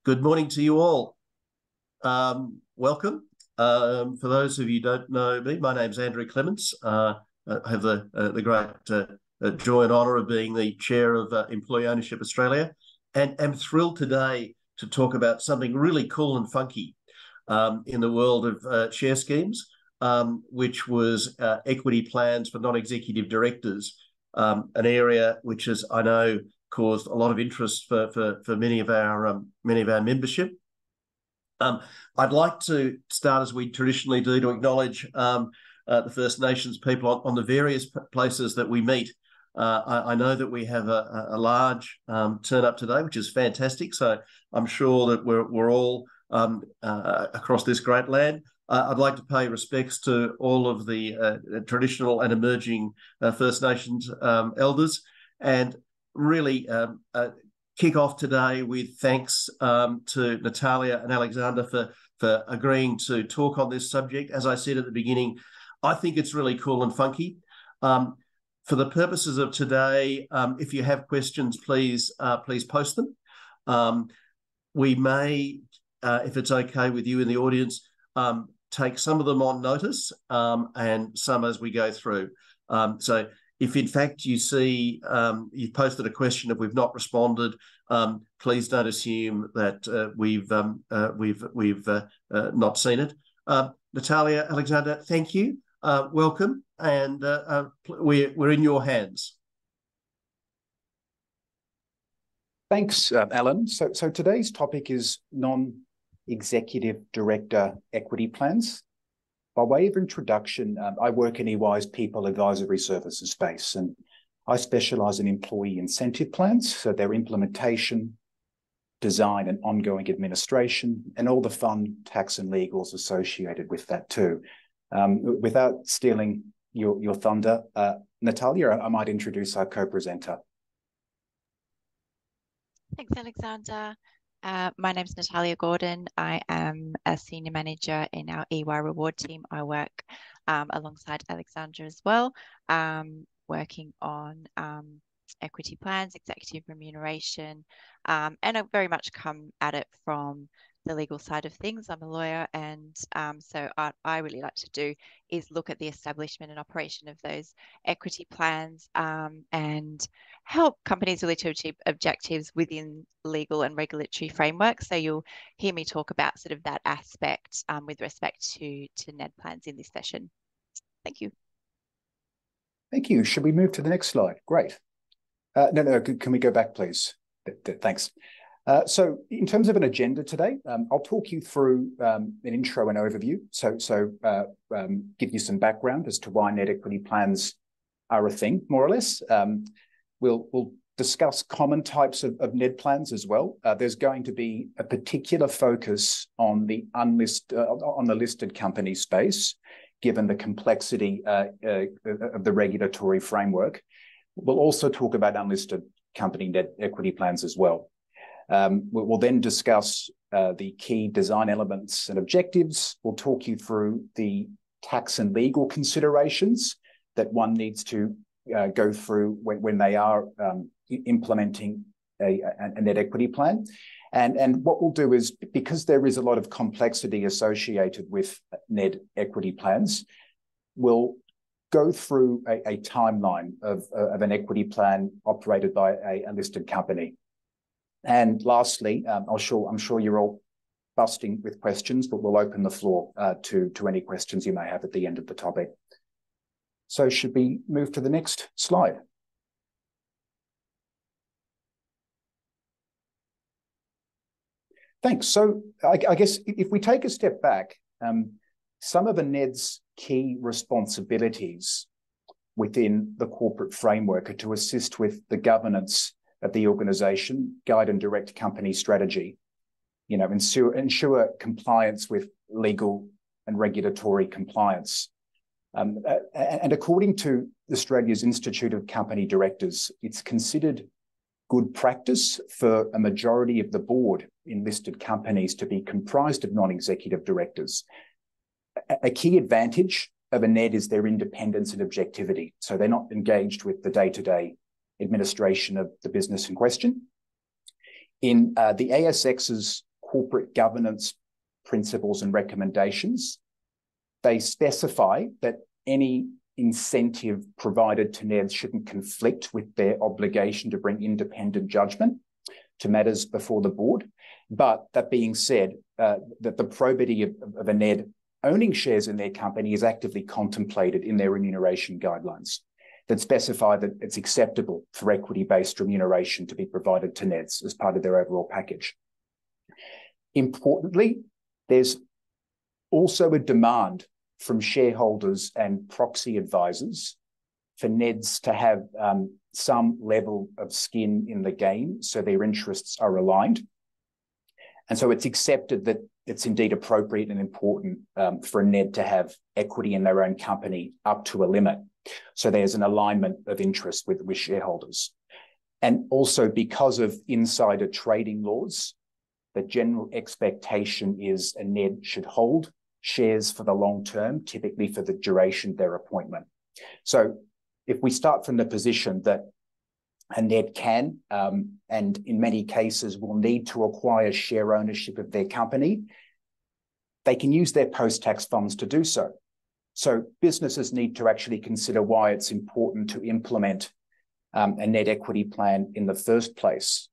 Good morning to you all. Welcome. For those of you who don't know me, my name's Andrew Clements. I have the great joy and honour of being the chair of Employee Ownership Australia, and am thrilled today to talk about something really cool and funky in the world of share schemes, which was equity plans for non-executive directors, an area which is, I know, caused a lot of interest for many of our membership. I'd like to start, as we traditionally do, to acknowledge the First Nations people on the various places that we meet. I know that we have a large turn up today, which is fantastic. So I'm sure that we're all across this great land. I'd like to pay respects to all of the traditional and emerging First Nations elders, and really kick off today with thanks to Natalia and Alexander for agreeing to talk on this subject. As I said at the beginning, I think it's really cool and funky. For the purposes of today, if you have questions, please post them. We may, if it's okay with you in the audience, take some of them on notice and some as we go through. So if in fact you see you've posted a question, if we've not responded, please don't assume that we've not seen it. Natalia, Alexander, thank you. Welcome, and we're in your hands. Thanks, Alan. So today's topic is non-executive director equity plans. By way of introduction, I work in EY's People Advisory Services space, and I specialise in employee incentive plans, so their implementation, design and ongoing administration, and all the fun tax and legals associated with that too. Without stealing your thunder, Natalia, I might introduce our co-presenter. Thanks, Alexander. My name is Natalia Gordon. I am a senior manager in our EY reward team. I work alongside Alexandra as well, working on equity plans, executive remuneration, and I very much come at it from the legal side of things. I'm a lawyer, and so I really like to do is look at the establishment and operation of those equity plans and help companies really to achieve objectives within legal and regulatory frameworks. So you'll hear me talk about sort of that aspect with respect to NED plans in this session. Thank you. Thank you. Should we move to the next slide? Great. No, can we go back, please? Thanks. So in terms of an agenda today, I'll talk you through an intro and overview. So give you some background as to why NED equity plans are a thing, more or less. We'll discuss common types of NED plans as well. There's going to be a particular focus on the listed company space, given the complexity of the regulatory framework. We'll also talk about unlisted company NED equity plans as well. We'll then discuss the key design elements and objectives. We'll talk you through the tax and legal considerations that one needs to go through when they are implementing a NED equity plan. And what we'll do is, because there is a lot of complexity associated with NED equity plans, we'll go through a timeline of an equity plan operated by a listed company. And lastly, I'm sure you're all busting with questions, but we'll open the floor to any questions you may have at the end of the topic. So should we move to the next slide? Thanks. So I guess if we take a step back, some of a NED's key responsibilities within the corporate framework are to assist with the governance of the organisation, guide and direct company strategy, ensure compliance with legal and regulatory compliance. And according to Australia's Institute of Company Directors, it's considered good practice for a majority of the board in listed companies to be comprised of non-executive directors. A key advantage of a NED is their independence and objectivity. So they're not engaged with the day-to-day administration of the business in question. In the ASX's corporate governance principles and recommendations. They specify that any incentive provided to NEDs shouldn't conflict with their obligation to bring independent judgment to matters before the board. But that being said, that the probity of a NED owning shares in their company is actively contemplated in their remuneration guidelines that specify that it's acceptable for equity-based remuneration to be provided to NEDs as part of their overall package. Importantly, there's also a demand from shareholders and proxy advisors for NEDs to have some level of skin in the game so their interests are aligned. And so it's accepted that it's indeed appropriate and important for a NED to have equity in their own company up to a limit. So there's an alignment of interest with shareholders. And also because of insider trading laws, the general expectation is a NED should hold shares for the long term, typically for the duration of their appointment. So if we start from the position that a NED can, and in many cases will need to acquire share ownership of their company, they can use their post-tax funds to do so. So businesses need to actually consider why it's important to implement a NED equity plan in the first place.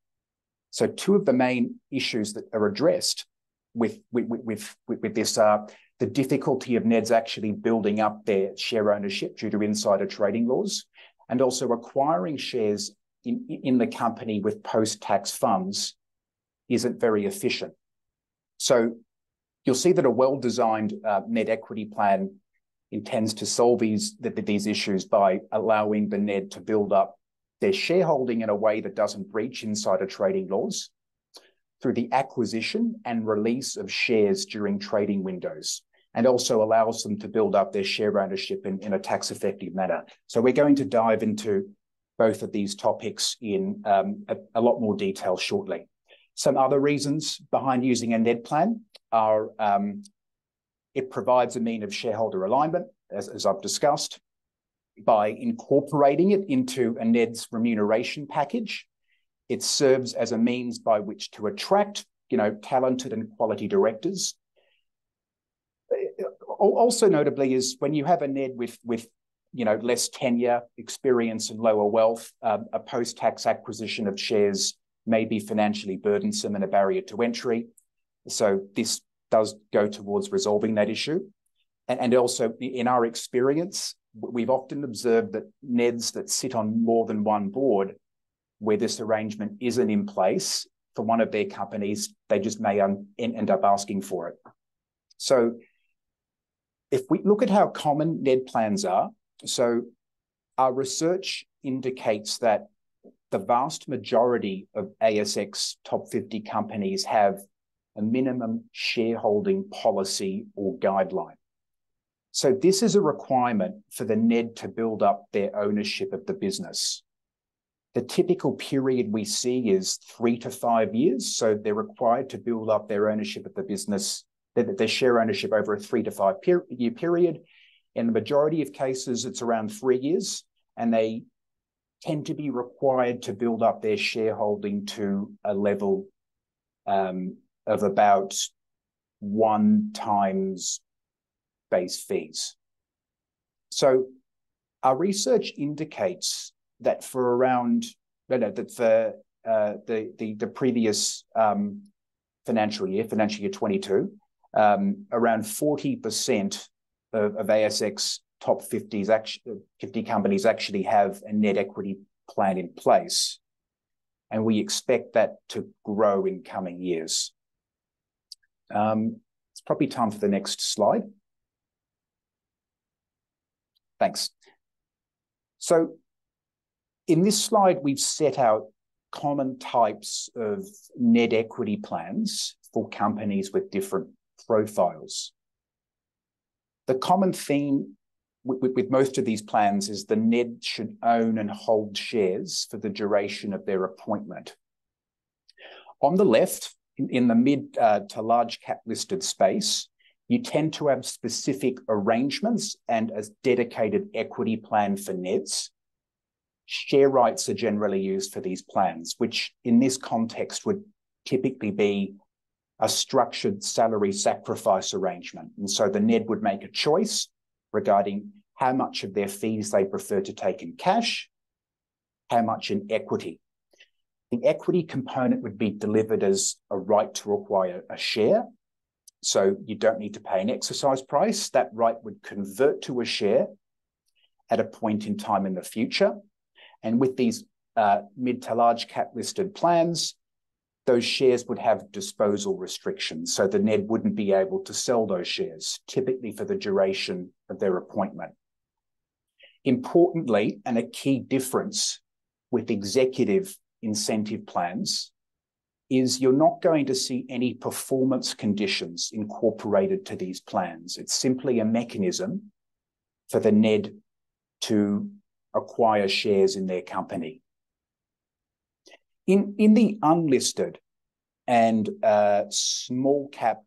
So two of the main issues that are addressed with this are the difficulty of NEDs actually building up their share ownership due to insider trading laws, and also acquiring shares in the company with post-tax funds isn't very efficient. So you'll see that a well-designed NED equity plan intends to solve these issues by allowing the NED to build up their shareholding in a way that doesn't breach insider trading laws through the acquisition and release of shares during trading windows, and also allows them to build up their share ownership in a tax-effective manner. So we're going to dive into both of these topics in a lot more detail shortly. Some other reasons behind using a NED plan are it provides a mean of shareholder alignment, as I've discussed, by incorporating it into a NED's remuneration package. It serves as a means by which to attract, talented and quality directors. Also notably is when you have a NED with less tenure, experience, and lower wealth, a post-tax acquisition of shares may be financially burdensome and a barrier to entry. So this does go towards resolving that issue. And also, in our experience, we've often observed that NEDs that sit on more than one board, where this arrangement isn't in place for one of their companies, they just may end up asking for it. So if we look at how common NED plans are, so our research indicates that the vast majority of ASX top 50 companies have a minimum shareholding policy or guideline. So this is a requirement for the NED to build up their ownership of the business. The typical period we see is 3 to 5 years. So they're required to build up their ownership of the business, their share ownership over a 3 to 5 year period. In the majority of cases, it's around 3 years, and they tend to be required to build up their shareholding to a level of about 1 times base fees. So our research indicates that for around the previous financial year 22, around 40% of ASX top 50 companies actually have a NED equity plan in place, and we expect that to grow in coming years. It's probably time for the next slide. Thanks. So in this slide, we've set out common types of NED equity plans for companies with different profiles. The common theme with most of these plans is the NED should own and hold shares for the duration of their appointment. On the left, in the mid to large cap listed space, you tend to have specific arrangements and a dedicated equity plan for NEDs. Share rights are generally used for these plans, which in this context would typically be a structured salary sacrifice arrangement. And so the NED would make a choice regarding how much of their fees they prefer to take in cash, how much in equity. The equity component would be delivered as a right to acquire a share. So you don't need to pay an exercise price. That right would convert to a share at a point in time in the future. And with these mid to large cap listed plans, those shares would have disposal restrictions. So the NED wouldn't be able to sell those shares, typically for the duration of their appointment. Importantly, and a key difference with executive incentive plans is you're not going to see any performance conditions incorporated to these plans. It's simply a mechanism for the NED to acquire shares in their company. In the unlisted and small cap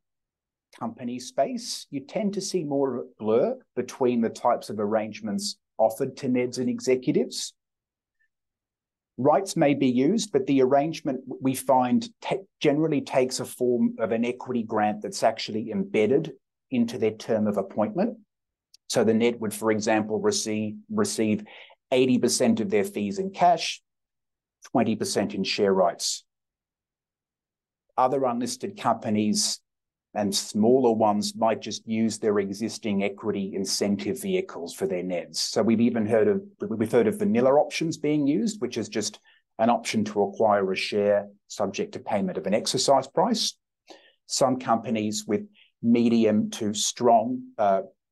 company space, you tend to see more of a blur between the types of arrangements offered to NEDs and executives. Rights may be used, but the arrangement we find generally takes a form of an equity grant that's actually embedded into their term of appointment. So the NED would, for example, receive 80% of their fees in cash, 20% in share rights. Other unlisted companies and smaller ones might just use their existing equity incentive vehicles for their NEDs. So we've heard of vanilla options being used, which is just an option to acquire a share subject to payment of an exercise price. Some companies with medium to strong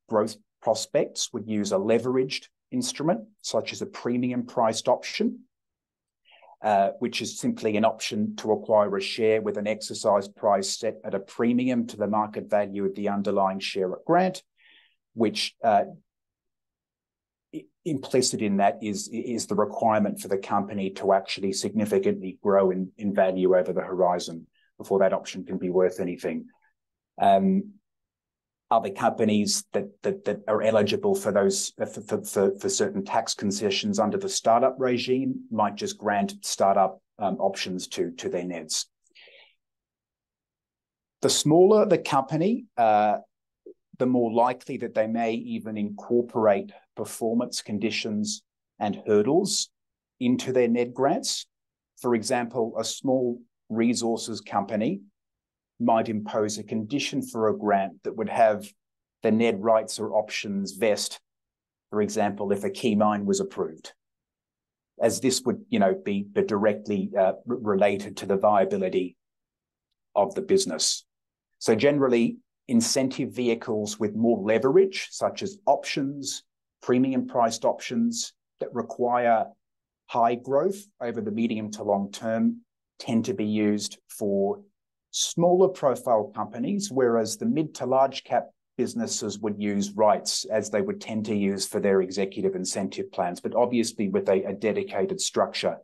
growth prospects would use a leveraged instrument, such as a premium priced option, which is simply an option to acquire a share with an exercise price set at a premium to the market value of the underlying share at grant, which implicit in that is the requirement for the company to actually significantly grow in value over the horizon before that option can be worth anything. Other companies that are eligible for those for certain tax concessions under the startup regime might just grant startup options to their NEDs. The smaller the company, the more likely that they may even incorporate performance conditions and hurdles into their NED grants. For example, a small resources company might impose a condition for a grant that would have the NED rights or options vest, for example, if a key mine was approved, as this would be directly related to the viability of the business. So generally, incentive vehicles with more leverage, such as options, premium priced options that require high growth over the medium to long term, tend to be used for smaller profile companies, whereas the mid to large cap businesses would use rights as they would tend to use for their executive incentive plans, but obviously with a dedicated structure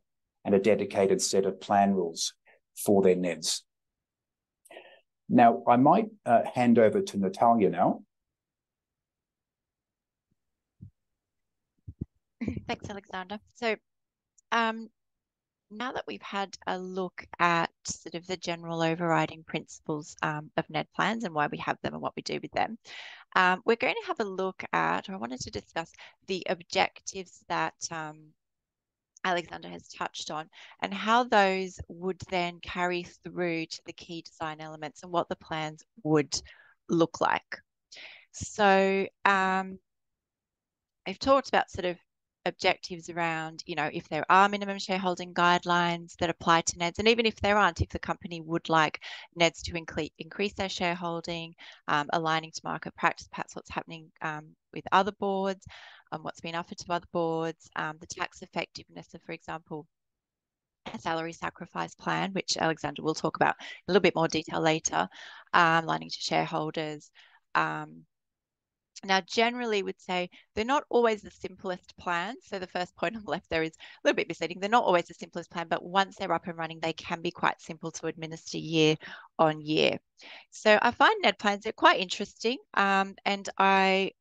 and a dedicated set of plan rules for their NEDs. Now, I might hand over to Natalia now. Thanks, Alexander. So now that we've had a look at sort of the general overriding principles of NED plans and why we have them and what we do with them, we're going to have a look at, or I wanted to discuss the objectives that Alexander has touched on and how those would then carry through to the key design elements and what the plans would look like. So I've talked about sort of objectives around, if there are minimum shareholding guidelines that apply to NEDs, and even if there aren't, if the company would like NEDs to increase their shareholding, aligning to market practice, perhaps what's happening with other boards, what's been offered to other boards, the tax effectiveness of, for example, a salary sacrifice plan, which Alexander will talk about in a little bit more detail later, aligning to shareholders. Now, generally would say they're not always the simplest plans. So the first point on the left there is a little bit misleading. They're not always the simplest plan, but once they're up and running, they can be quite simple to administer year on year. So I find NED plans, they're quite interesting. And I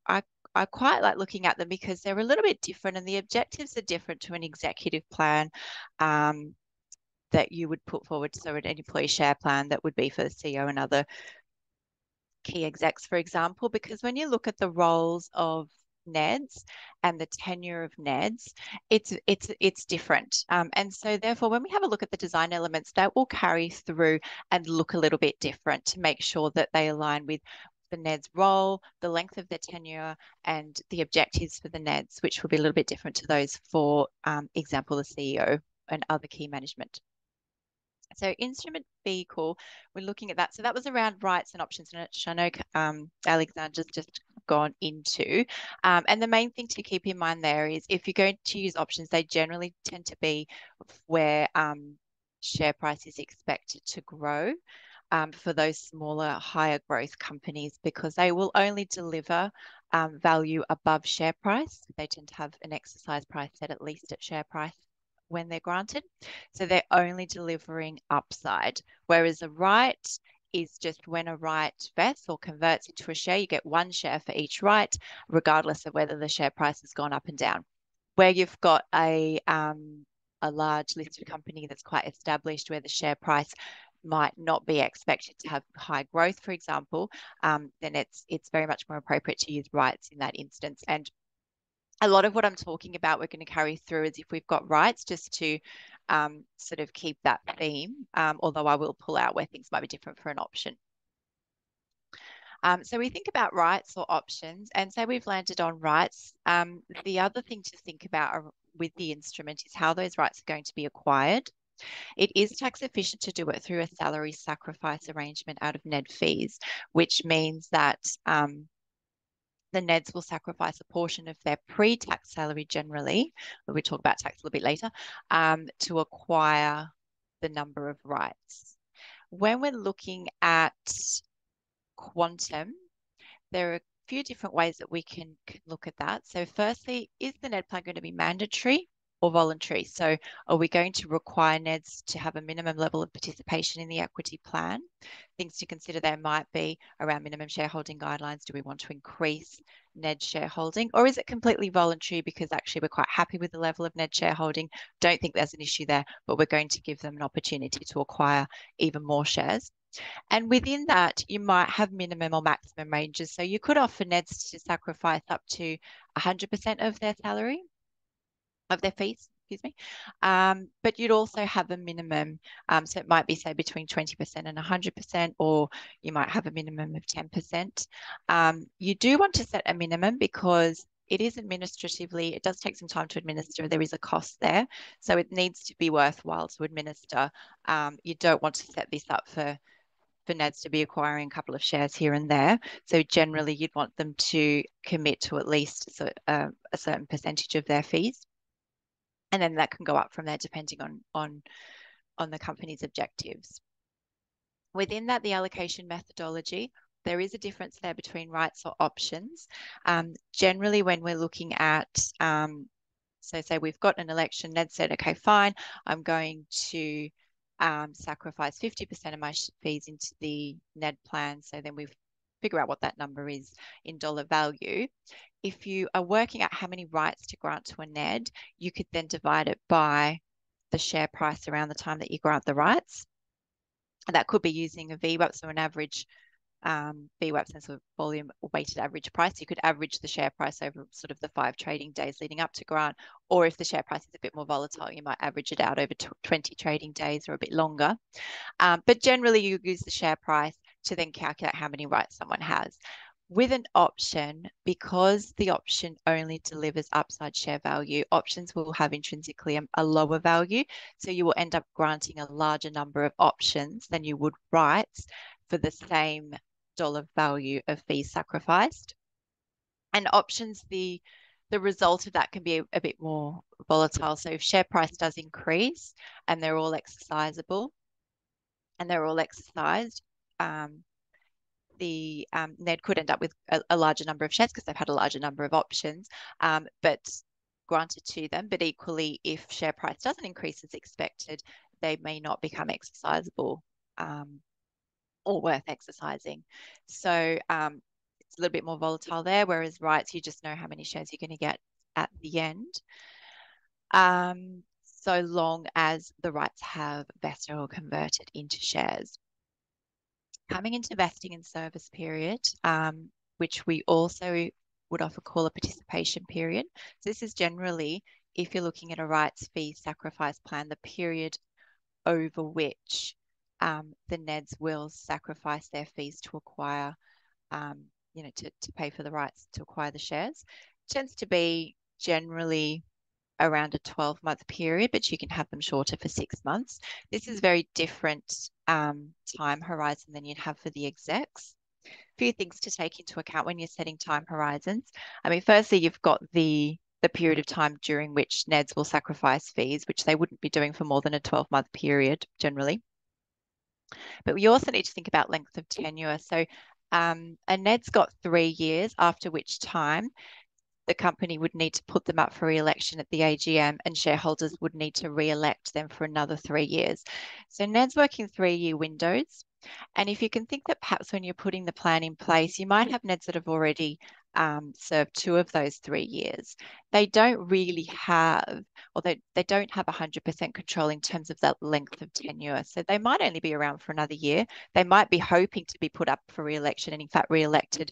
quite like looking at them because they're a little bit different and the objectives are different to an executive plan. that you would put forward. So an employee share plan that would be for the CEO and other key execs, for example, because when you look at the roles of NEDs and the tenure of NEDs, it's different. And so therefore, when we have a look at the design elements, that will carry through and look a little bit different to make sure that they align with the NED's role, the length of their tenure, and the objectives for the NEDs, which will be a little bit different to those for example, the CEO and other key management. So instrument vehicle, we're looking at that. So that was around rights and options, which I know Alexandra's just gone into. And the main thing to keep in mind there is if you're going to use options, they generally tend to be where share price is expected to grow for those smaller, higher growth companies, because they will only deliver value above share price. They tend to have an exercise price set at least at share price when they're granted. So they're only delivering upside, whereas a right is just when a right vests or converts into a share, you get one share for each right, regardless of whether the share price has gone up and down. Where you've got a large listed company that's quite established, where the share price might not be expected to have high growth, for example, then it's very much more appropriate to use rights in that instance. And a lot of what I'm talking about, we're going to carry through as if we've got rights, just to sort of keep that theme, although I will pull out where things might be different for an option. So we think about rights or options, and say we've landed on rights. The other thing to think about with the instrument is how those rights are going to be acquired. It is tax efficient to do it through a salary sacrifice arrangement out of NED fees, which means that the NEDs will sacrifice a portion of their pre-tax salary generally, we'll talk about tax a little bit later, to acquire the number of rights. When we're looking at quantum, there are a few different ways that we can look at that. So firstly, is the NED plan going to be mandatory or voluntary? So are we going to require NEDs to have a minimum level of participation in the equity plan? Things to consider there might be around minimum shareholding guidelines. Do we want to increase NED shareholding, or is it completely voluntary because actually we're quite happy with the level of NED shareholding? Don't think there's an issue there, but we're going to give them an opportunity to acquire even more shares. And within that, you might have minimum or maximum ranges. So you could offer NEDs to sacrifice up to 100% of their salary, of their fees, excuse me. But you'd also have a minimum. So it might be, say, between 20% and 100%, or you might have a minimum of 10%. You do want to set a minimum because it is administratively, it does take some time to administer. There is a cost there. So it needs to be worthwhile to administer. You don't want to set this up for NEDs to be acquiring a couple of shares here and there. So generally, you'd want them to commit to at least a certain percentage of their fees. And then that can go up from there depending on the company's objectives. Within that, the allocation methodology, there is a difference there between rights or options. Generally, when we're looking at, so say we've got an election, NED said, okay, fine, I'm going to sacrifice 50% of my fees into the NED plan. So then we figure out what that number is in dollar value. If you are working out how many rights to grant to a NED, you could then divide it by the share price around the time that you grant the rights. And that could be using a VWAP, so an average VWAP sense of volume weighted average price. You could average the share price over sort of the 5 trading days leading up to grant, or if the share price is a bit more volatile, you might average it out over 20 trading days or a bit longer. But generally, you use the share price to then calculate how many rights someone has. With an option, because the option only delivers upside share value, options will have intrinsically a lower value. So you will end up granting a larger number of options than you would rights for the same dollar value of fees sacrificed. And options, the result of that can be a bit more volatile. So if share price does increase and they're all exercisable and they're all exercised, the NED could end up with a larger number of shares because they've had a larger number of options, but granted to them. But equally, if share price doesn't increase as expected, they may not become exercisable or worth exercising. So it's a little bit more volatile there, whereas rights, you just know how many shares you're going to get at the end. so long as the rights have vested or converted into shares. Coming into vesting and service period, which we also would often call a participation period. So this is generally, if you're looking at a rights fee sacrifice plan, the period over which the NEDs will sacrifice their fees to acquire, to pay for the rights to acquire the shares. It tends to be generally around a 12-month period, but you can have them shorter for 6 months. This is very different time horizon than you'd have for the execs. A few things to take into account when you're setting time horizons. I mean, firstly, you've got the period of time during which NEDs will sacrifice fees, which they wouldn't be doing for more than a 12-month period generally. But we also need to think about length of tenure. So a NED's got 3 years, after which time the company would need to put them up for re-election at the AGM, and shareholders would need to re-elect them for another 3 years. So NEDs work in 3-year windows. And if you can think that perhaps when you're putting the plan in place, you might have NEDs that have already served 2 of those 3 years. They don't really have, or they don't have 100% control in terms of that length of tenure. So they might only be around for another year. They might be hoping to be put up for re-election and in fact re-elected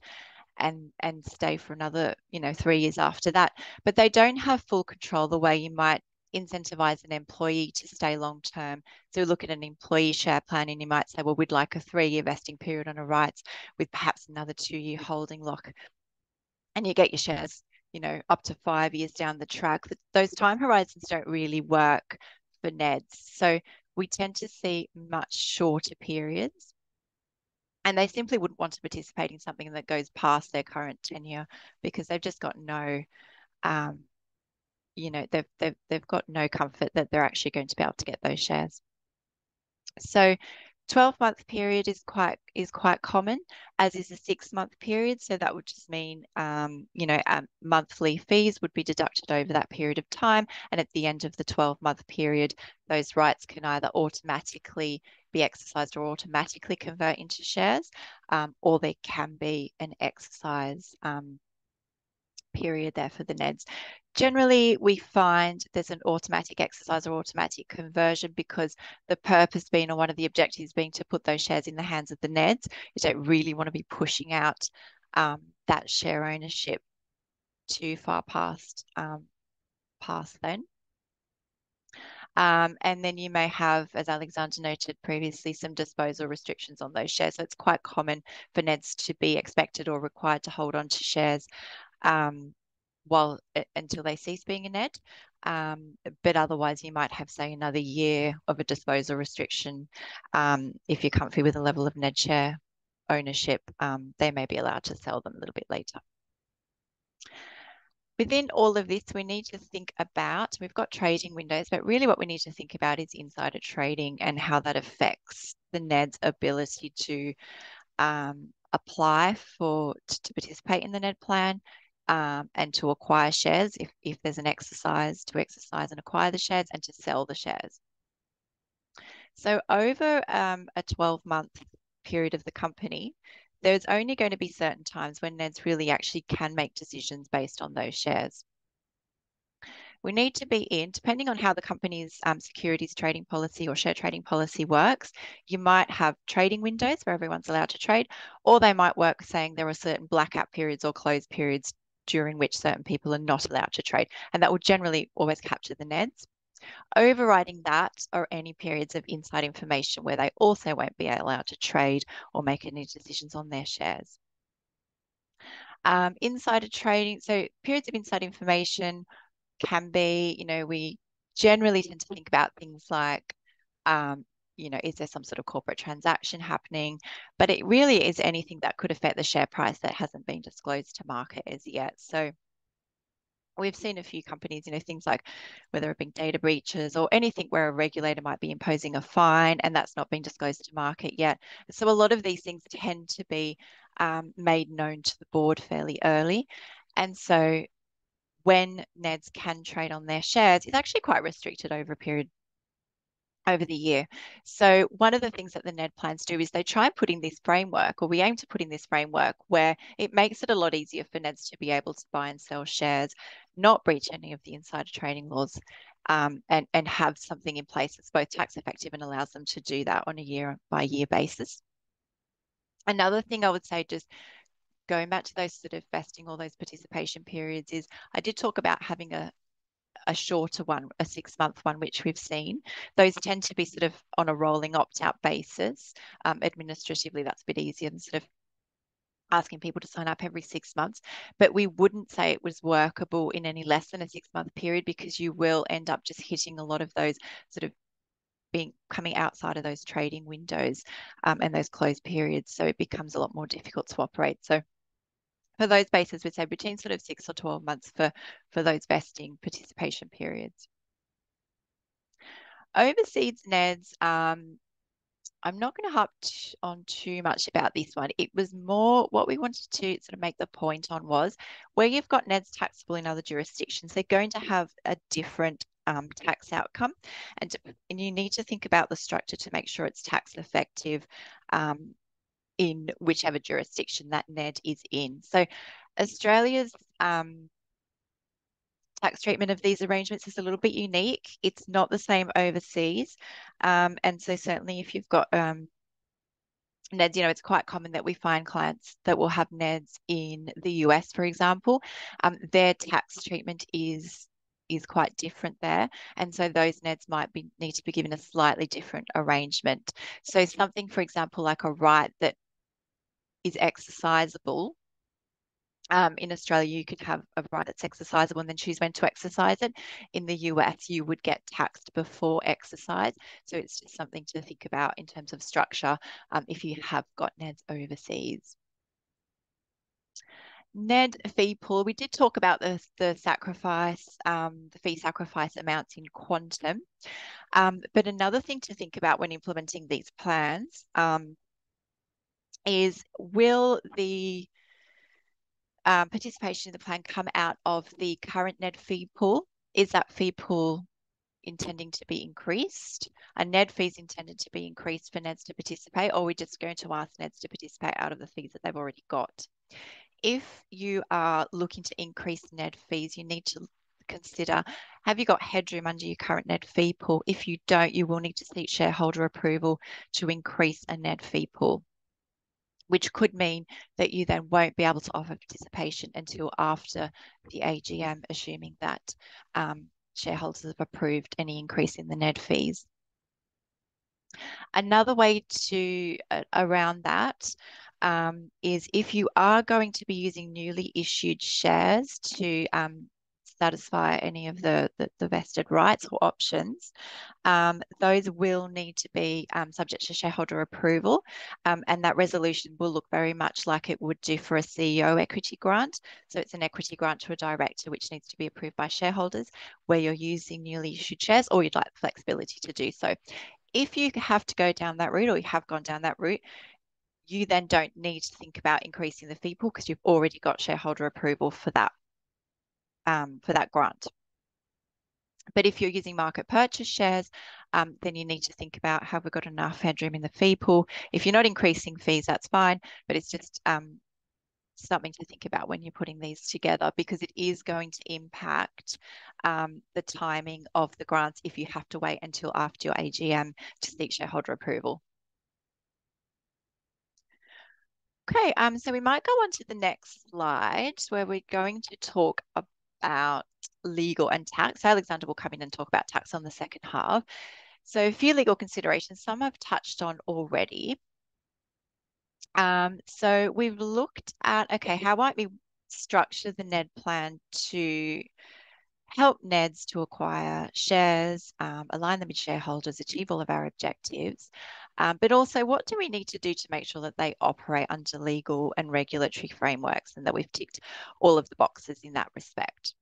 and stay for another 3 years after that. But they don't have full control the way you might incentivize an employee to stay long term. So look at an employee share plan and you might say, well, we'd like a 3-year vesting period on a rights with perhaps another 2-year holding lock. And you get your shares, up to 5 years down the track. Those time horizons don't really work for NEDs. So we tend to see much shorter periods. And they simply wouldn't want to participate in something that goes past their current tenure because they've just got no, they've got no comfort that they're actually going to be able to get those shares. So 12-month period is quite common, as is a 6-month period. So that would just mean, monthly fees would be deducted over that period of time. And at the end of the 12-month period, those rights can either automatically be exercised or automatically convert into shares, or there can be an exercise period there for the NEDs. Generally, we find there's an automatic exercise or automatic conversion because the purpose being, or one of the objectives being, to put those shares in the hands of the NEDs. You don't really want to be pushing out that share ownership too far past then. And then you may have, as Alexander noted previously, some disposal restrictions on those shares. So it's quite common for NEDs to be expected or required to hold on to shares until they cease being a NED. But otherwise, you might have, say, another year of a disposal restriction. If you're comfy with a level of NED share ownership, they may be allowed to sell them a little bit later. Within all of this, we need to think about, we've got trading windows, but really what we need to think about is insider trading and how that affects the NED's ability to apply to participate in the NED plan and to acquire shares if there's an exercise, to exercise and acquire the shares, and to sell the shares. So over a 12-month period of the company, there's only going to be certain times when NEDs really actually can make decisions based on those shares. We need to be depending on how the company's securities trading policy or share trading policy works, you might have trading windows where everyone's allowed to trade, or they might work saying there are certain blackout periods or closed periods during which certain people are not allowed to trade. And that will generally always capture the NEDs. Overriding that are any periods of inside information where they also won't be allowed to trade or make any decisions on their shares. Insider trading, so periods of inside information can be, we generally tend to think about things like, is there some sort of corporate transaction happening? But it really is anything that could affect the share price that hasn't been disclosed to market as yet. So we've seen a few companies, things like whether it be data breaches or anything where a regulator might be imposing a fine and that's not been disclosed to market yet. So a lot of these things tend to be made known to the board fairly early. And so when NEDs can trade on their shares, it's actually quite restricted over the year. So one of the things that the NED plans do is they try and put in this framework, or we aim to put in this framework, where it makes it a lot easier for NEDs to be able to buy and sell shares, not breach any of the insider trading laws, and have something in place that's both tax effective and allows them to do that on a year-by-year basis. Another thing I would say, just going back to those sort of vesting or those participation periods, is I did talk about having a shorter one, a 6-month one, which we've seen. Those tend to be sort of on a rolling opt-out basis. Administratively, that's a bit easier than sort of asking people to sign up every 6 months, but we wouldn't say it was workable in any less than a 6-month period, because you will end up just hitting a lot of those sort of coming outside of those trading windows and those closed periods. So it becomes a lot more difficult to operate. So for those bases, we'd say between sort of 6 or 12 months for those vesting participation periods. Overseas NEDs, I'm not going to harp on too much about this one. It was more what we wanted to sort of make the point on was where you've got NEDs taxable in other jurisdictions, they're going to have a different tax outcome. And you need to think about the structure to make sure it's tax effective in whichever jurisdiction that NED is in. So Australia's tax treatment of these arrangements is a little bit unique. It's not the same overseas. And so certainly if you've got NEDs, it's quite common that we find clients that will have NEDs in the US, for example. Their tax treatment is quite different there. And so those NEDs might need to be given a slightly different arrangement. So something, for example, like a right that is exercisable. In Australia, you could have a right that's exercisable and then choose when to exercise it. In the US, you would get taxed before exercise. So it's just something to think about in terms of structure if you have got NEDs overseas. NED fee pool, we did talk about the sacrifice, the fee sacrifice amounts in quantum. But another thing to think about when implementing these plans is, will the participation in the plan come out of the current NED fee pool? Is that fee pool intending to be increased? Are NED fees intended to be increased for NEDs to participate, or are we just going to ask NEDs to participate out of the fees that they've already got? If you are looking to increase NED fees, you need to consider, have you got headroom under your current NED fee pool? If you don't, you will need to seek shareholder approval to increase a NED fee pool, which could mean that you then won't be able to offer participation until after the AGM, assuming that shareholders have approved any increase in the NED fees. Another way to around that is, if you are going to be using newly issued shares to satisfy any of the vested rights or options, those will need to be subject to shareholder approval, and that resolution will look very much like it would do for a CEO equity grant. So it's an equity grant to a director, which needs to be approved by shareholders, where you're using newly issued shares, or you'd like flexibility to do so. If you have to go down that route, or you have gone down that route, you then don't need to think about increasing the fee pool, because you've already got shareholder approval for that grant. But if you're using market purchase shares, then you need to think about, have we got enough headroom in the fee pool? If you're not increasing fees, that's fine, but it's just something to think about when you're putting these together, because it is going to impact the timing of the grants if you have to wait until after your AGM to seek shareholder approval. Okay, so we might go on to the next slide, where we're going to talk about legal and tax. Alexander will come in and talk about tax on the second half. So a few legal considerations, some I've touched on already. So we've looked at, okay, how might we structure the NED plan to help NEDs to acquire shares, align them with shareholders, achieve all of our objectives, but also what do we need to do to make sure that they operate under legal and regulatory frameworks, and that we've ticked all of the boxes in that respect.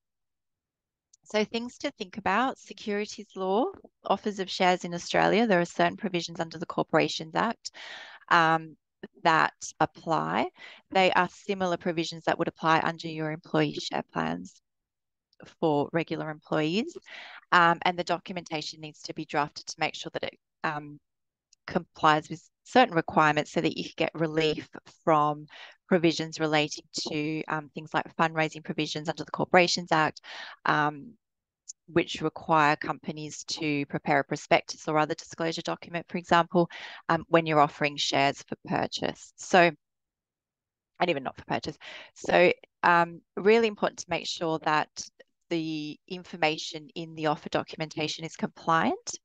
So things to think about: securities law, offers of shares in Australia. There are certain provisions under the Corporations Act that apply. They are similar provisions that would apply under your employee share plans for regular employees. And the documentation needs to be drafted to make sure that it complies with certain requirements, so that you can get relief from provisions relating to things like fundraising provisions under the Corporations Act, which require companies to prepare a prospectus or other disclosure document, for example, when you're offering shares for purchase. So, and even not for purchase. So really important to make sure that the information in the offer documentation is compliant.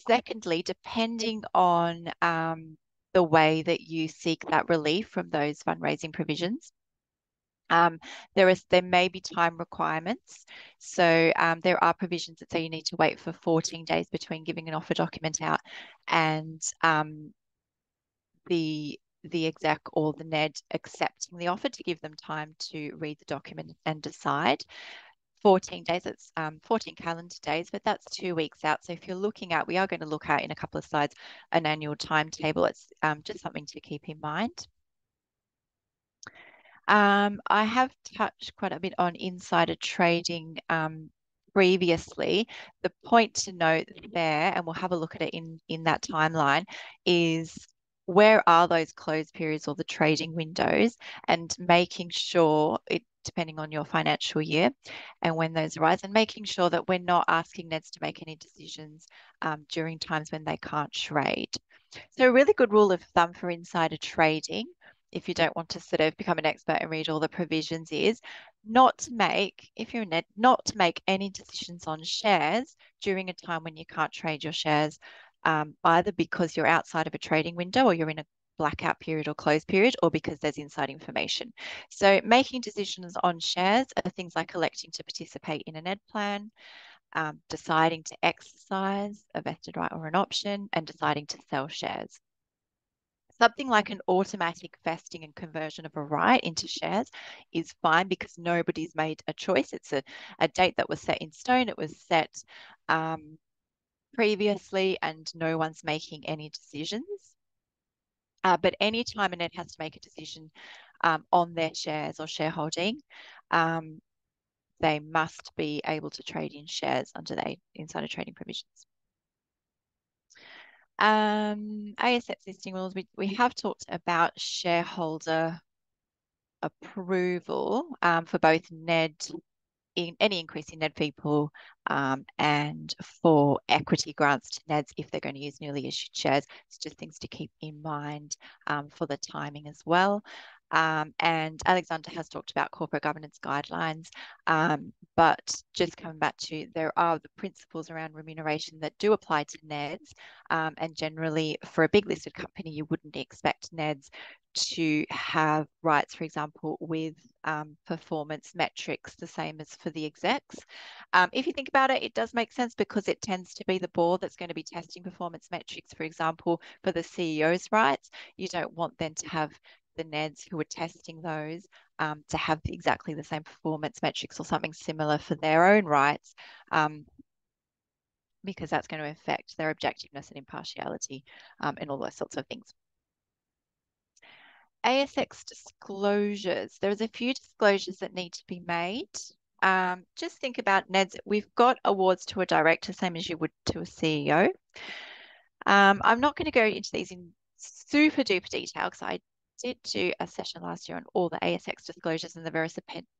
Secondly, depending on the way that you seek that relief from those fundraising provisions, there may be time requirements. So there are provisions that say you need to wait for 14 days between giving an offer document out and the exec or the NED accepting the offer, to give them time to read the document and decide. 14 days, it's 14 calendar days, but that's 2 weeks out. So if you're looking at, we are going to look at in a couple of slides, an annual timetable. It's just something to keep in mind. I have touched quite a bit on insider trading previously. The point to note there, and we'll have a look at it in that timeline, is where are those close periods or the trading windows, and making sure it, depending on your financial year and when those arise, and making sure that we're not asking NEDs to make any decisions during times when they can't trade. So a really good rule of thumb for insider trading, if you don't want to sort of become an expert and read all the provisions, is not to make, if you're a NED, not to make any decisions on shares during a time when you can't trade your shares, either because you're outside of a trading window or you're in a blackout period or close period, or because there's inside information. So making decisions on shares are things like electing to participate in a NED plan, deciding to exercise a vested right or an option, and deciding to sell shares. Something like an automatic vesting and conversion of a right into shares is fine because nobody's made a choice. It's a date that was set in stone. It was set previously, and no one's making any decisions. But any time a NED has to make a decision on their shares or shareholding, they must be able to trade in shares under the insider trading provisions. ASX listing rules, we have talked about shareholder approval for both NED, any increase in NED fee pool, and for equity grants to NEDs if they're going to use newly issued shares. It's just things to keep in mind for the timing as well. And Alexander has talked about corporate governance guidelines, but just coming back to, there are the principles around remuneration that do apply to NEDs, and generally for a big listed company, you wouldn't expect NEDs to have rights, for example, with performance metrics the same as for the execs. If you think about it, it does make sense because it tends to be the board that's going to be testing performance metrics. For example, for the CEO's rights, you don't want them to have the NEDs who are testing those to have exactly the same performance metrics or something similar for their own rights, because that's going to affect their objectiveness and impartiality and all those sorts of things. ASX disclosures. There's a few disclosures that need to be made. Just think about NEDs. We've got awards to a director, same as you would to a CEO. I'm not going to go into these in super duper detail because I did do a session last year on all the ASX disclosures and the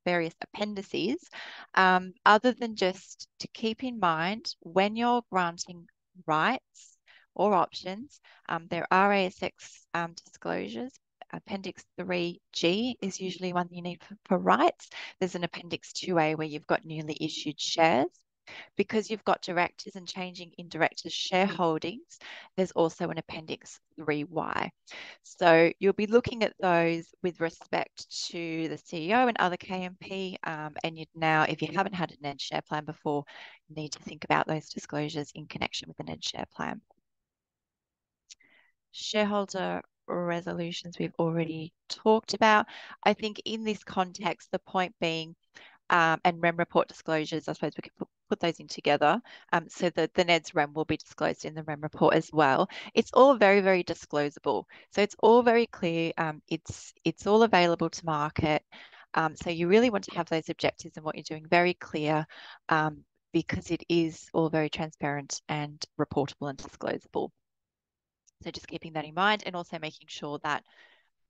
various appendices, other than just to keep in mind when you're granting rights or options, there are ASX disclosures. Appendix 3G is usually one you need for rights. There's an Appendix 2A where you've got newly issued shares. Because you've got directors and changing in directors' shareholdings, there's also an Appendix 3Y. So you'll be looking at those with respect to the CEO and other KMP, and you'd now, if you haven't had a NED share plan before, need to think about those disclosures in connection with the NED share plan. Shareholder resolutions we've already talked about. I think in this context, the point being, and REM report disclosures, I suppose we can put those in together. So the NEDs REM will be disclosed in the REM report as well. It's all very, very disclosable. So it's all very clear. It's all available to market. So you really want to have those objectives and what you're doing very clear, because it is all very transparent and reportable and disclosable. So just keeping that in mind, and also making sure that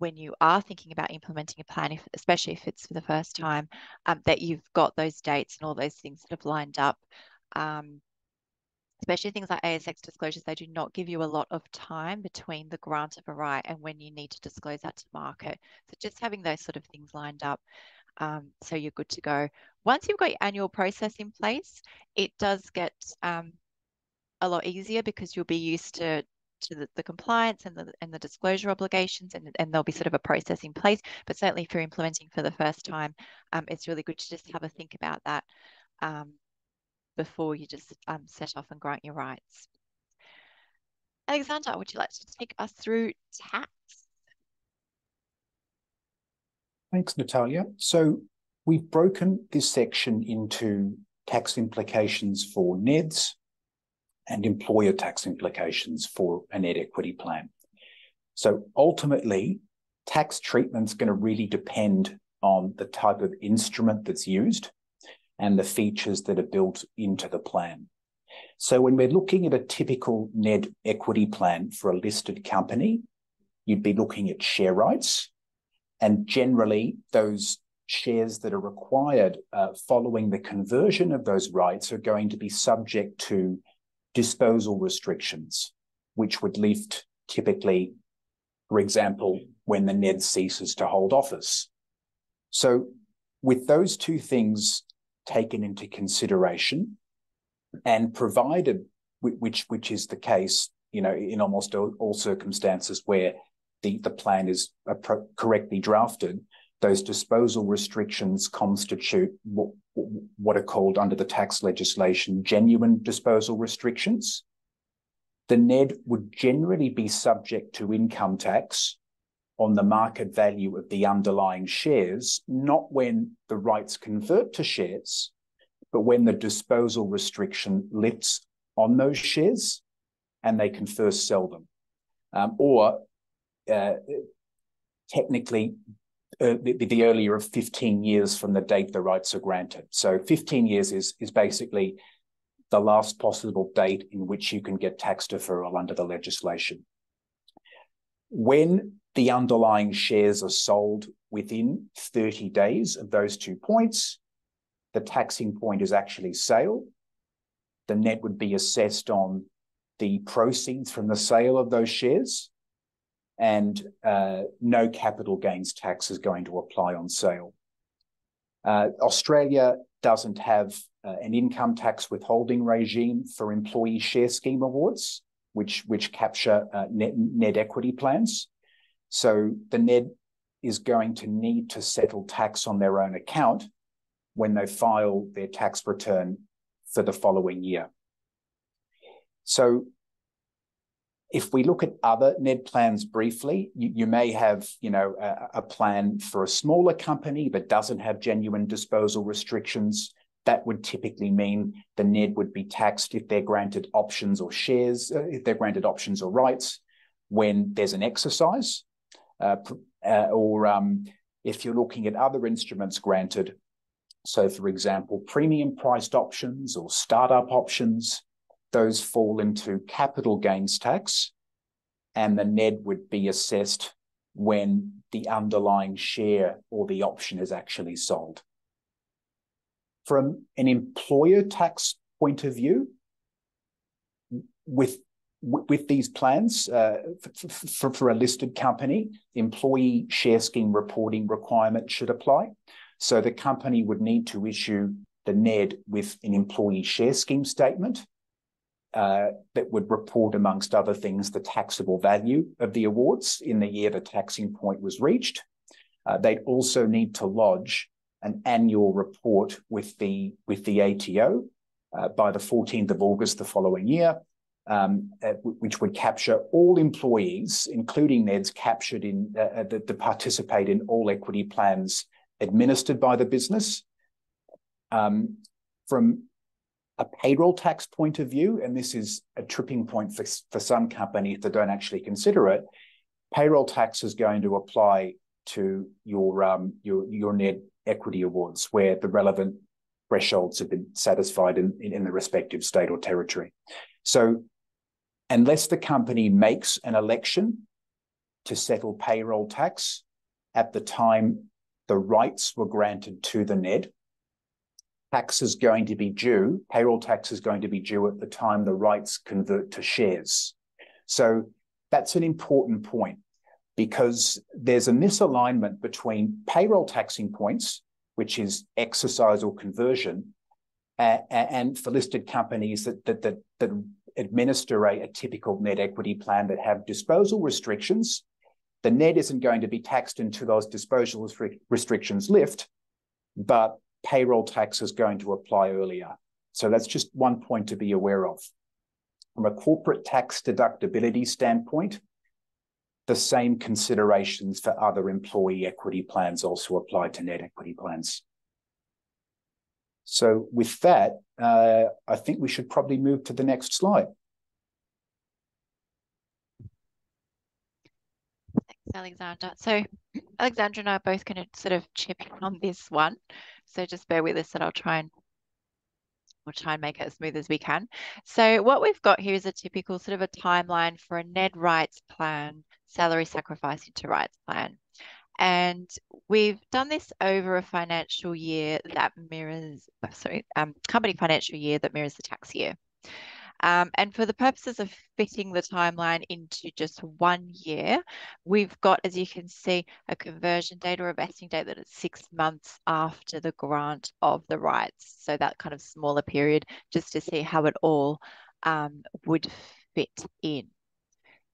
when you are thinking about implementing a plan, especially if it's for the first time, that you've got those dates and all those things that have lined up. Especially things like ASX disclosures, they do not give you a lot of time between the grant of a right and when you need to disclose that to market. So just having those sort of things lined up, so you're good to go. Once you've got your annual process in place, it does get a lot easier because you'll be used to the compliance and the disclosure obligations, and there'll be sort of a process in place. But certainly if you're implementing for the first time, it's really good to just have a think about that before you just set off and grant your rights. Alexander, would you like to take us through tax? Thanks, Natalia. So we've broken this section into tax implications for NEDs and employer tax implications for a net equity plan. So ultimately, tax treatment's going to really depend on the type of instrument that's used and the features that are built into the plan. So when we're looking at a typical net equity plan for a listed company, you'd be looking at share rights, and generally those shares that are required following the conversion of those rights are going to be subject to disposal restrictions, which would lift typically, for example, when the NED ceases to hold office. So with those two things taken into consideration, and provided, which is the case, in almost all circumstances where the plan is correctly drafted, those disposal restrictions constitute what are called under the tax legislation genuine disposal restrictions. The NED would generally be subject to income tax on the market value of the underlying shares, not when the rights convert to shares, but when the disposal restriction lifts on those shares and they can first sell them. Technically, the earlier of 15 years from the date the rights are granted. So 15 years is basically the last possible date in which you can get tax deferral under the legislation. When the underlying shares are sold within 30 days of those 2 points, the taxing point is actually sale. The net would be assessed on the proceeds from the sale of those shares, and no capital gains tax is going to apply on sale. Australia doesn't have an income tax withholding regime for employee share scheme awards, which capture net equity plans. So the NED is going to need to settle tax on their own account when they file their tax return for the following year. So if we look at other NED plans briefly, you may have a plan for a smaller company that doesn't have genuine disposal restrictions. That would typically mean the NED would be taxed if they're granted options or shares, if they're granted options or rights when there's an exercise, or if you're looking at other instruments granted. So, for example, premium priced options or startup options, those fall into capital gains tax, and the NED would be assessed when the underlying share or the option is actually sold. From an employer tax point of view, with these plans, for a listed company, employee share scheme reporting requirement should apply. So the company would need to issue the NED with an employee share scheme statement that would report, amongst other things, the taxable value of the awards in the year the taxing point was reached. They'd also need to lodge an annual report with the ATO by the 14th of August the following year, which would capture all employees, including NEDs captured in that participate in all equity plans administered by the business. From a payroll tax point of view, and this is a tripping point for some companies that don't actually consider it, payroll tax is going to apply to your NED equity awards where the relevant thresholds have been satisfied in the respective state or territory. So unless the company makes an election to settle payroll tax at the time the rights were granted to the NED. Tax is going to be due, payroll tax is going to be due at the time the rights convert to shares. So that's an important point, because there's a misalignment between payroll taxing points, which is exercise or conversion, and for listed companies that administer a typical net equity plan that have disposal restrictions. The net isn't going to be taxed until those disposal restrictions lift, but payroll tax is going to apply earlier. So that's just one point to be aware of. From a corporate tax deductibility standpoint, the same considerations for other employee equity plans also apply to net equity plans. So with that, I think we should probably move to the next slide. Thanks, Alexander. So Alexandra and I are both going to sort of chip in on this one. So just bear with us that we'll try and make it as smooth as we can. So what we've got here is a typical sort of a timeline for a NED rights plan, salary sacrifice into rights plan. And we've done this over a financial year that mirrors, company financial year that mirrors the tax year. And for the purposes of fitting the timeline into just 1 year, we've got, as you can see, a conversion date or a vesting date that is 6 months after the grant of the rights. So that kind of smaller period, just to see how it all would fit in.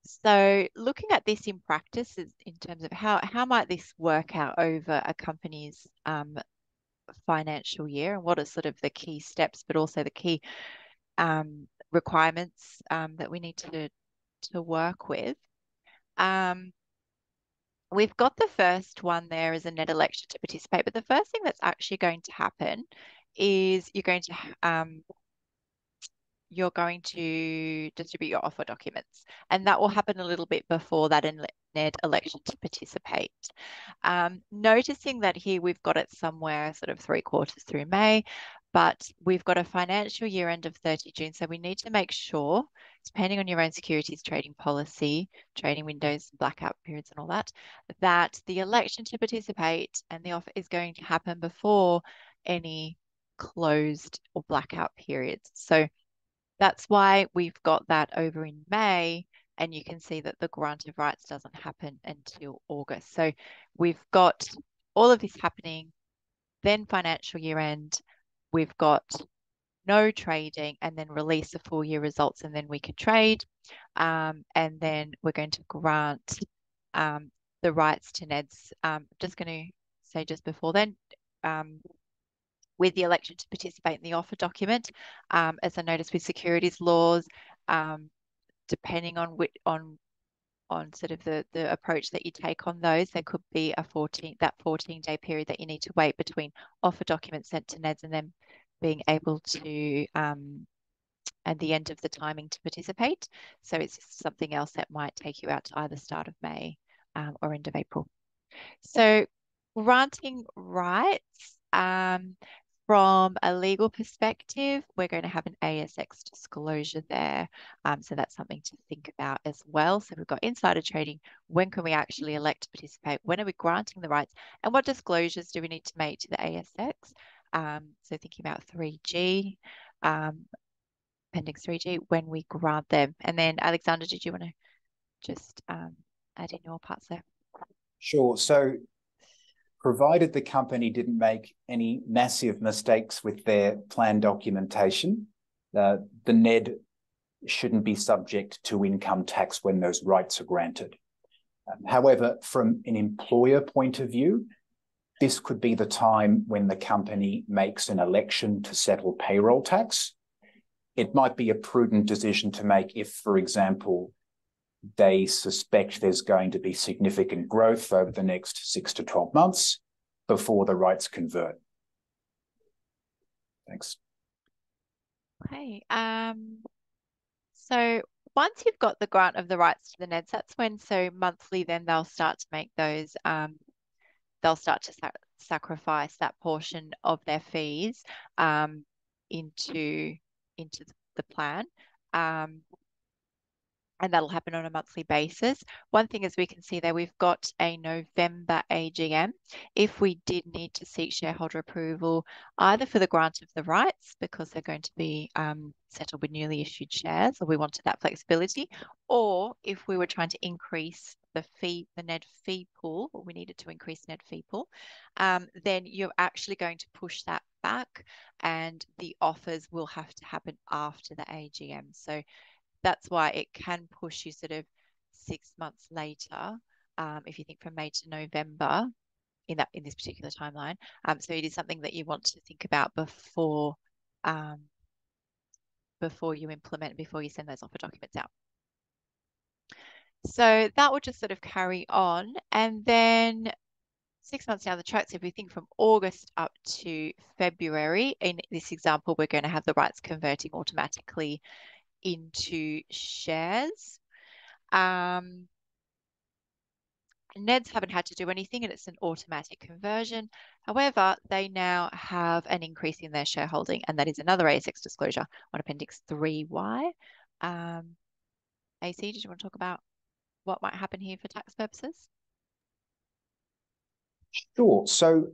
So looking at this in practice is in terms of how might this work out over a company's financial year, and what are sort of the key steps, but also the key requirements that we need to work with. We've got the first one there as a net election to participate, but the first thing that's actually going to happen is you're going to distribute your offer documents, and that will happen a little bit before that NED election to participate. Noticing that here we've got it somewhere sort of 3/4 through May, but we've got a financial year end of 30 June. So we need to make sure, depending on your own securities trading policy, trading windows, blackout periods and all that, that the election to participate and the offer is going to happen before any closed or blackout periods. So that's why we've got that over in May, and you can see that the grant of rights doesn't happen until August. So we've got all of this happening, then financial year end, we've got no trading, and then release the full year results, and then we can trade. And then we're going to grant the rights to NEDs. Just going to say just before then, with the election to participate in the offer document, as I noticed with securities laws, depending on sort of the approach that you take on those, there could be that 14-day period that you need to wait between offer documents sent to NEDs and then being able to at the end of the timing to participate. So it's something else that might take you out to either start of May or end of April. So granting rights, from a legal perspective, we're going to have an ASX disclosure there. So that's something to think about as well. So we've got insider trading. When can we actually elect to participate? When are we granting the rights? And what disclosures do we need to make to the ASX? So thinking about 3G, Appendix 3G, when we grant them. And then, Alexander, did you want to just add in your parts there? Sure. So provided the company didn't make any massive mistakes with their plan documentation, the NED shouldn't be subject to income tax when those rights are granted. However, from an employer point of view, this could be the time when the company makes an election to settle payroll tax. It might be a prudent decision to make if, for example, they suspect there's going to be significant growth over the next 6 to 12 months before the rights convert. Thanks. Okay. So once you've got the grant of the rights to the NEDs, that's when, so monthly, then they'll start to make those, they'll start to sacrifice that portion of their fees into the plan. and that'll happen on a monthly basis. One thing is we can see there we've got a November AGM. If we did need to seek shareholder approval, either for the grant of the rights, because they're going to be settled with newly issued shares, or we wanted that flexibility, or if we were trying to increase the NED fee pool, or we needed to increase NED fee pool, then you're actually going to push that back, and the offers will have to happen after the AGM. So that's why it can push you sort of 6 months later, if you think from May to November in this particular timeline. So it is something that you want to think about before you implement, before you send those offer documents out. So that will just sort of carry on, and then 6 months down the track, so if we think from August up to February, in this example, we're going to have the rights converting automatically into shares. NEDs haven't had to do anything, and it's an automatic conversion. However, they now have an increase in their shareholding, and that is another ASX disclosure on Appendix 3Y. AC, did you want to talk about what might happen here for tax purposes? Sure. So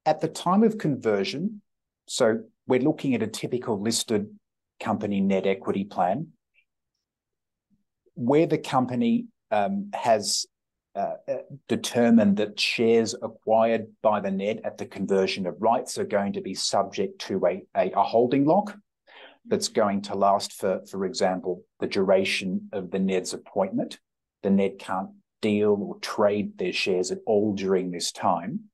at the time of conversion, so we're looking at a typical listed company net equity plan, where the company has determined that shares acquired by the NED at the conversion of rights are going to be subject to a holding lock that's going to last for example, the duration of the NED's appointment. The NED can't deal or trade their shares at all during this time.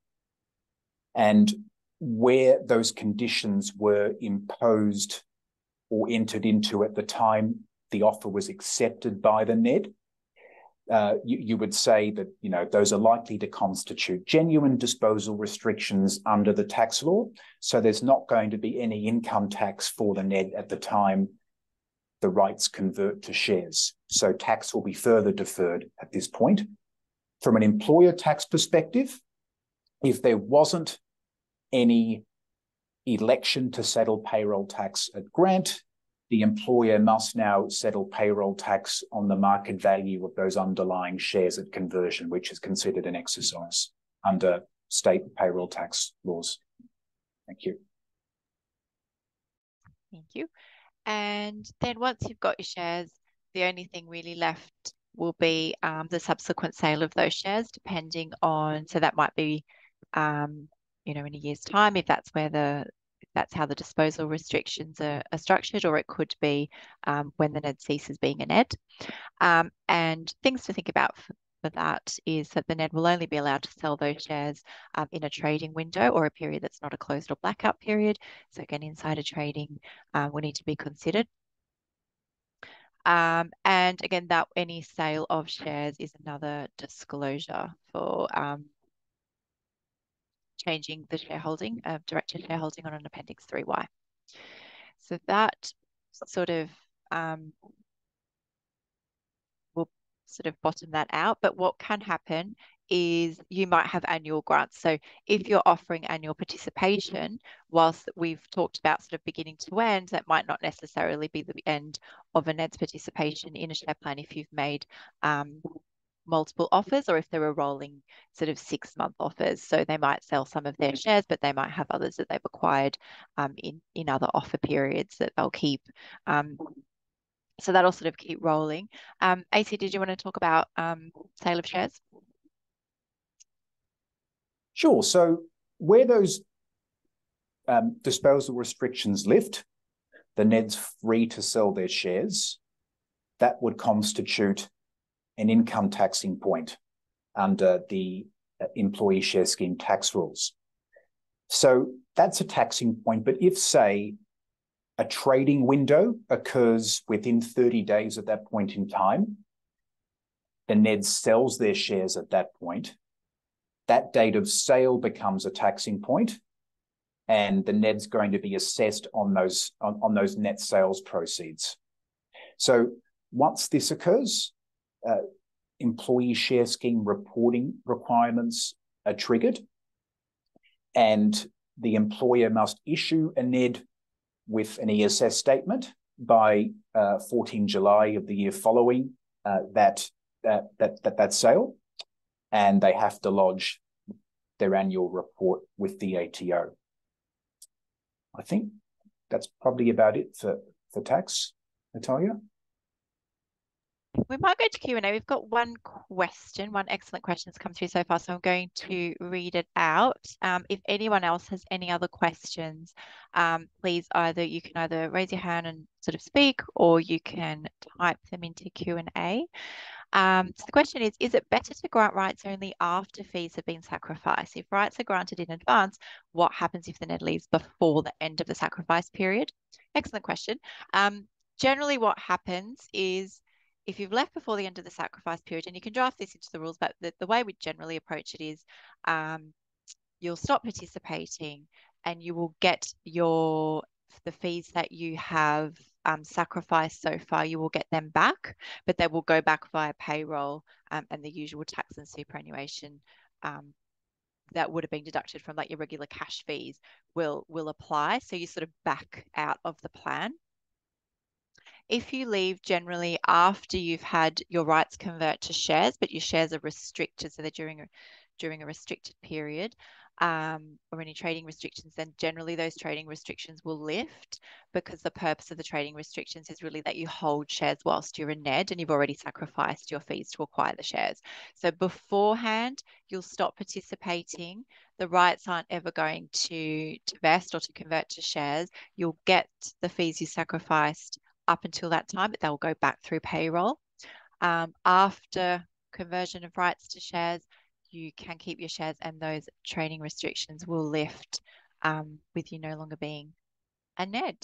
And where those conditions were imposed or entered into at the time the offer was accepted by the NED, you would say that those are likely to constitute genuine disposal restrictions under the tax law. So there's not going to be any income tax for the NED at the time the rights convert to shares. So tax will be further deferred at this point. From an employer tax perspective, if there wasn't any election to settle payroll tax at grant, the employer must now settle payroll tax on the market value of those underlying shares at conversion, which is considered an exercise under state payroll tax laws. Thank you. Thank you. And then once you've got your shares, the only thing really left will be the subsequent sale of those shares, depending on, so that might be, in a year's time, if that's how the disposal restrictions are structured, or it could be when the NED ceases being a NED. And things to think about for that is that the NED will only be allowed to sell those shares in a trading window or a period that's not a closed or blackout period. So again, insider trading will need to be considered. And again, that any sale of shares is another disclosure for changing the shareholding, director shareholding on an Appendix 3Y. So that sort of will sort of bottom that out. But what can happen is you might have annual grants. So if you're offering annual participation, whilst we've talked about sort of beginning to end, that might not necessarily be the end of a NED's participation in a share plan if you've made multiple offers, or if there are rolling sort of 6-month offers. So they might sell some of their shares, but they might have others that they've acquired in other offer periods that they'll keep. So that'll sort of keep rolling. AC, did you want to talk about sale of shares? Sure. So where those disposal restrictions lift, the NED's free to sell their shares. That would constitute an income taxing point under the employee share scheme tax rules. So that's a taxing point. But if, say, a trading window occurs within 30 days at that point in time, the NED sells their shares at that point, that date of sale becomes a taxing point, and the NED's going to be assessed on those net sales proceeds. So once this occurs, employee share scheme reporting requirements are triggered, and the employer must issue a NED with an ESS statement by 14 July of the year following that sale, and they have to lodge their annual report with the ATO. I think that's probably about it for tax, Natalia. We might go to Q&A. We've got one excellent question that's come through so far, so I'm going to read it out. If anyone else has any other questions, please you can either raise your hand and sort of speak, or you can type them into Q&A. So the question is it better to grant rights only after fees have been sacrificed? If rights are granted in advance, what happens if the NED leaves before the end of the sacrifice period? Excellent question. Generally what happens is, if you've left before the end of the sacrifice period, and you can draft this into the rules, but the way we generally approach it is you'll stop participating and you will get the fees that you have sacrificed so far, you will get them back, but they will go back via payroll and the usual tax and superannuation that would have been deducted from like your regular cash fees will apply. So you sort of back out of the plan. If you leave generally after you've had your rights convert to shares, but your shares are restricted, so they're during a restricted period, or any trading restrictions, then generally those trading restrictions will lift, because the purpose of the trading restrictions is really that you hold shares whilst you're a NED and you've already sacrificed your fees to acquire the shares. So beforehand, you'll stop participating. The rights aren't ever going to vest or to convert to shares. You'll get the fees you sacrificed up until that time, but they'll go back through payroll. After conversion of rights to shares, you can keep your shares and those trading restrictions will lift with you no longer being a NED.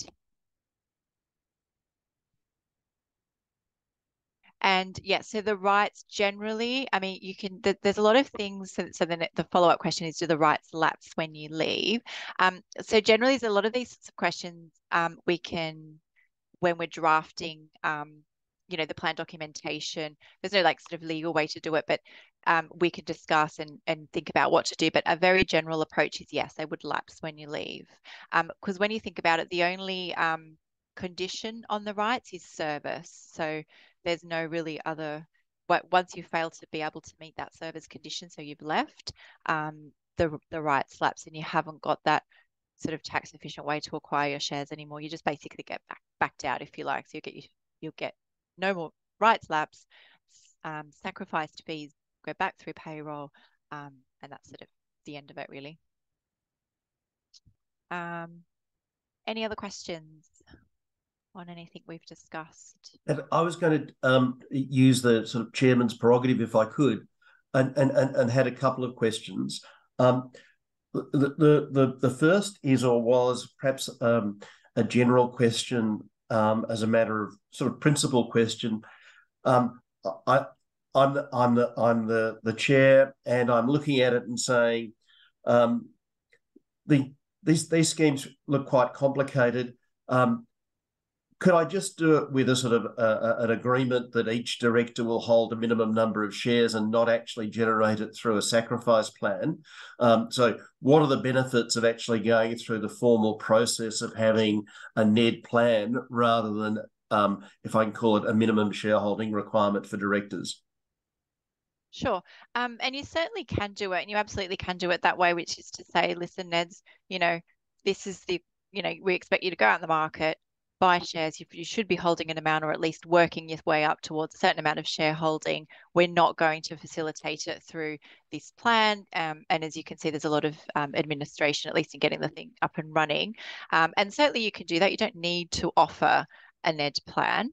And yeah, so the rights generally, I mean, there's a lot of things. So then the follow-up question is, do the rights lapse when you leave? So generally, there's a lot of these sorts of questions we can, when we're drafting, the plan documentation, there's no like sort of legal way to do it, but we can discuss and think about what to do. But a very general approach is yes, they would lapse when you leave. Because when you think about it, the only condition on the rights is service. So there's no really other, once you fail to be able to meet that service condition, so you've left, the rights lapse and you haven't got that sort of tax efficient way to acquire your shares anymore. You just basically get backed out, if you like. So you'll get no more rights lapse, sacrificed fees go back through payroll, and that's sort of the end of it, really. Any other questions on anything we've discussed? And I was going to use the sort of chairman's prerogative if I could, and had a couple of questions. The first is, or was, perhaps a general question as a matter of sort of principle question. I'm the chair, and I'm looking at it and saying, these schemes look quite complicated. Could I just do it with a sort of an agreement that each director will hold a minimum number of shares and not actually generate it through a sacrifice plan? So what are the benefits of actually going through the formal process of having a NED plan rather than, if I can call it, a minimum shareholding requirement for directors? Sure. And you certainly can do it, and you absolutely can do it that way, which is to say, listen, NEDs, this is we expect you to go out in the market, buy shares. You should be holding an amount, or at least working your way up towards a certain amount of shareholding. We're not going to facilitate it through this plan. And as you can see, there's a lot of administration, at least in getting the thing up and running. And certainly you can do that. You don't need to offer a NED plan.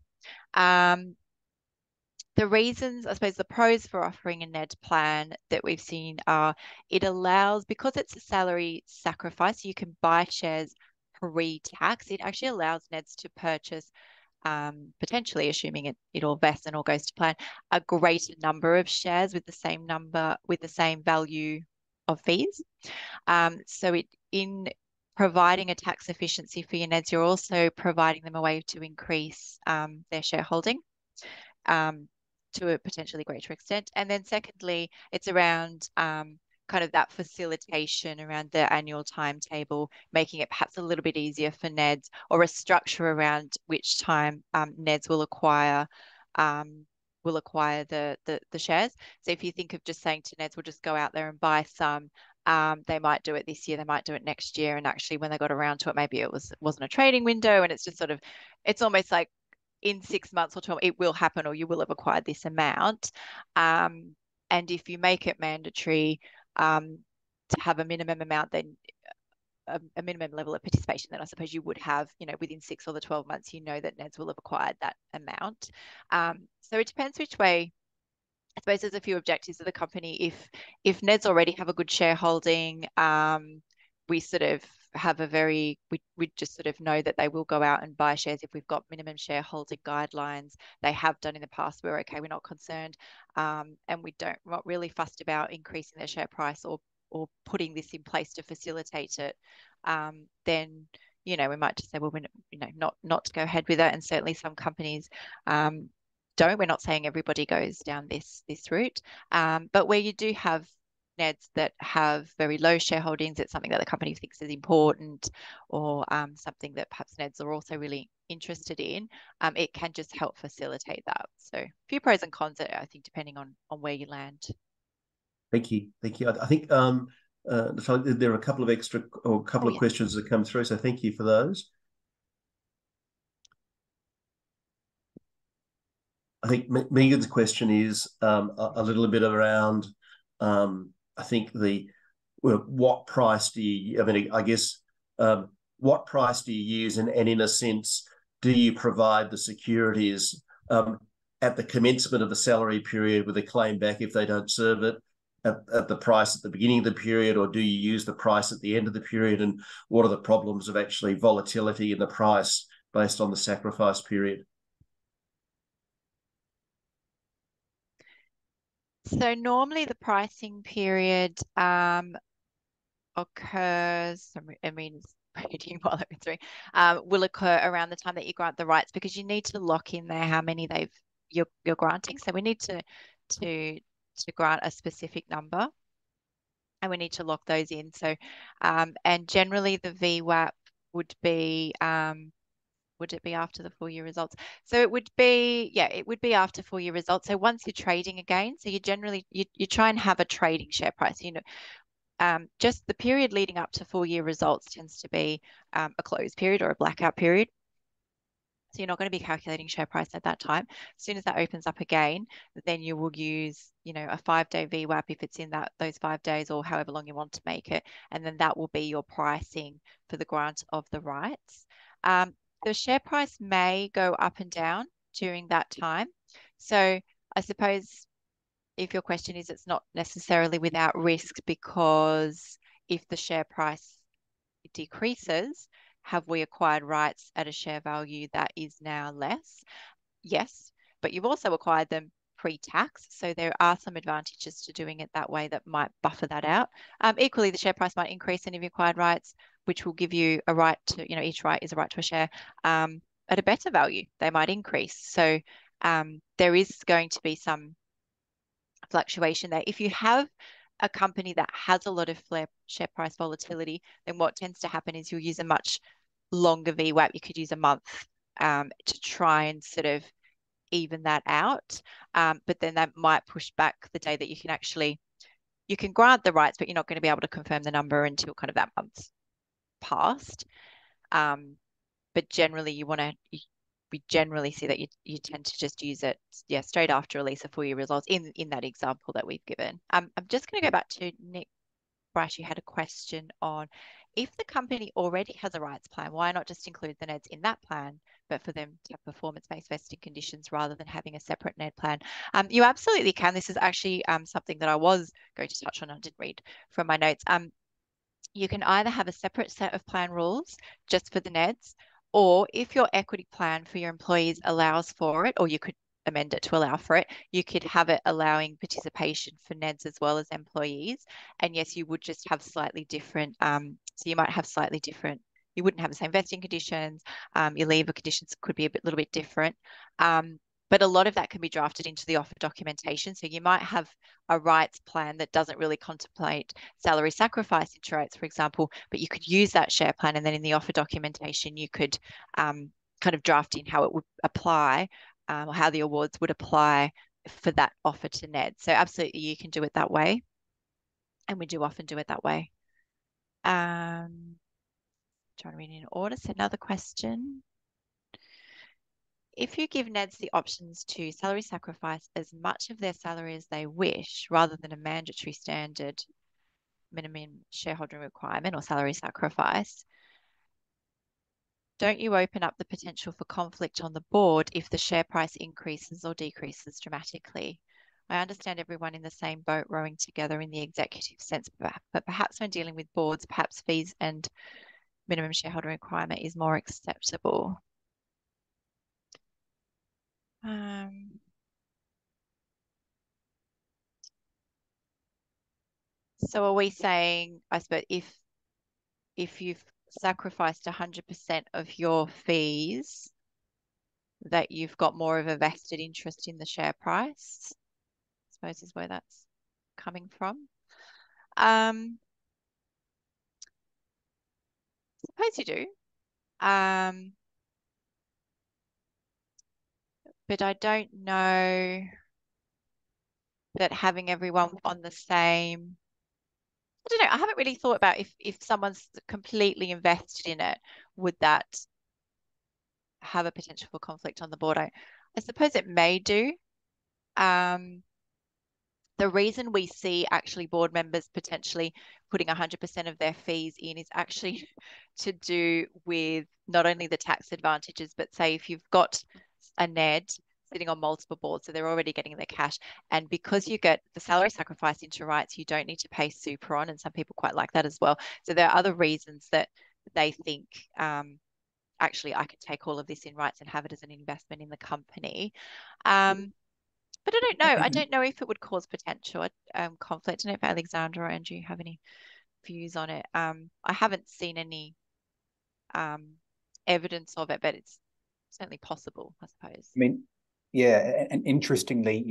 The reasons, I suppose, the pros for offering a NED plan that we've seen are it allows, because it's a salary sacrifice, you can buy shares pre-tax. It actually allows NEDs to purchase, potentially, assuming it all vests and all goes to plan, a greater number of shares with the same value of fees. So in providing a tax efficiency for your NEDs, you're also providing them a way to increase their shareholding to a potentially greater extent. And then secondly, it's around kind of that facilitation around the annual timetable, making it perhaps a little bit easier for NEDs, or a structure around which time NEDs will acquire will acquire the shares. So if you think of just saying to NEDs, we'll just go out there and buy some, they might do it this year, they might do it next year, and actually when they got around to it, maybe it wasn't a trading window, and it's just sort of, it's almost like in 6 months or 12, it will happen, or you will have acquired this amount. And if you make it mandatory to have a minimum amount, then a minimum level of participation, then I suppose you would have, within 6 or the 12 months, that NEDs will have acquired that amount. So it depends which way. I suppose there's a few objectives of the company. If NEDs already have a good shareholding, we sort of have we just sort of know that they will go out and buy shares if we've got minimum shareholding guidelines. They have done in the past. We're okay. We're not concerned, and we're not really fussed about increasing their share price or putting this in place to facilitate it. Then we might just say, well, we're not to go ahead with it. And certainly some companies don't. We're not saying everybody goes down this route, but where you do have NEDs that have very low shareholdings, it's something that the company thinks is important, or something that perhaps NEDs are also really interested in, it can just help facilitate that. So a few pros and cons, I think, depending on where you land. Thank you. I think there are a couple of extra or a couple of questions that come through, so thank you for those. I think Megan's question is a little bit around, I think what price do you, I guess, what price do you use, and in a sense, do you provide the securities at the commencement of the salary period with a claim back if they don't serve it at the price at the beginning of the period, or do you use the price at the end of the period? And what are the problems of actually volatility in the price based on the sacrifice period? So normally the pricing period occurs, reading while I went through, will occur around the time that you grant the rights, because you need to lock in there how many you're granting. So we need to grant a specific number, and we need to lock those in. So and generally the VWAP would be would it be after the full year results? So it would be, it would be after full year results. So once you're trading again, so you generally, you try and have a trading share price, just the period leading up to full year results tends to be a close period or a blackout period. So you're not going to be calculating share price at that time. As soon as that opens up again, then you will use, a 5-day VWAP if it's in those 5 days, or however long you want to make it. And then that will be your pricing for the grant of the rights. The share price may go up and down during that time. So I suppose if your question is, it's not necessarily without risk, because if the share price decreases, have we acquired rights at a share value that is now less? Yes, but you've also acquired them pre-tax. So there are some advantages to doing it that way that might buffer that out. Equally, the share price might increase in if you acquired rights, which will give you a right to, each right is a right to a share at a better value. They might increase. So there is going to be some fluctuation there. If you have a company that has a lot of share price volatility, then what tends to happen is you'll use a much longer VWAP. You could use a month to try and sort of even that out. But then that might push back the day that you can grant the rights, but you're not going to be able to confirm the number until kind of that month's passed. But generally we generally see that you tend to just use it, straight after release of full year results in that example that we've given. I'm just going to go back to Nick Brash. You had a question on, if the company already has a rights plan, why not just include the NEDs in that plan, but for them to have performance-based vesting conditions rather than having a separate NED plan? You absolutely can. This is actually something that I was going to touch on. I didn't read from my notes. You can either have a separate set of plan rules just for the NEDs, or if your equity plan for your employees allows for it, or you could amend it to allow for it, you could have it allowing participation for NEDs as well as employees. And yes, you would just have slightly different, so you might have slightly different, you wouldn't have the same vesting conditions, your leaver conditions could be a little bit different. But a lot of that can be drafted into the offer documentation. So you might have a rights plan that doesn't really contemplate salary sacrifice into rights, for example, but you could use that share plan, and then in the offer documentation, you could kind of draft in how it would apply, or how the awards would apply for that offer to NED. So absolutely, you can do it that way, and we do often do it that way. Trying to read in order. So another question. If you give NEDs the options to salary sacrifice as much of their salary as they wish, rather than a mandatory standard minimum shareholding requirement or salary sacrifice, don't you open up the potential for conflict on the board if the share price increases or decreases dramatically? I understand everyone in the same boat rowing together in the executive sense, but perhaps when dealing with boards, perhaps fees and minimum shareholder requirement is more acceptable. So are we saying, I suppose, if you've sacrificed 100% of your fees, that you've got more of a vested interest in the share price? I suppose is where that's coming from. Suppose you do. But I don't know that having everyone on the same, I don't know, I haven't really thought about if someone's completely invested in it, would that have a potential for conflict on the board? I suppose it may do. The reason we see actually board members potentially putting 100% of their fees in is actually to do with not only the tax advantages, but say if you've got a NED sitting on multiple boards, so they're already getting their cash. And because you get the salary sacrifice into rights, you don't need to pay super on, and some people quite like that as well. So there are other reasons that they think, actually, I could take all of this in rights and have it as an investment in the company. But I don't know. I don't know if it would cause potential conflict. I don't know if Alexandra or Andrew have any views on it. I haven't seen any evidence of it, but it's certainly possible, I suppose. I mean, yeah, and interestingly,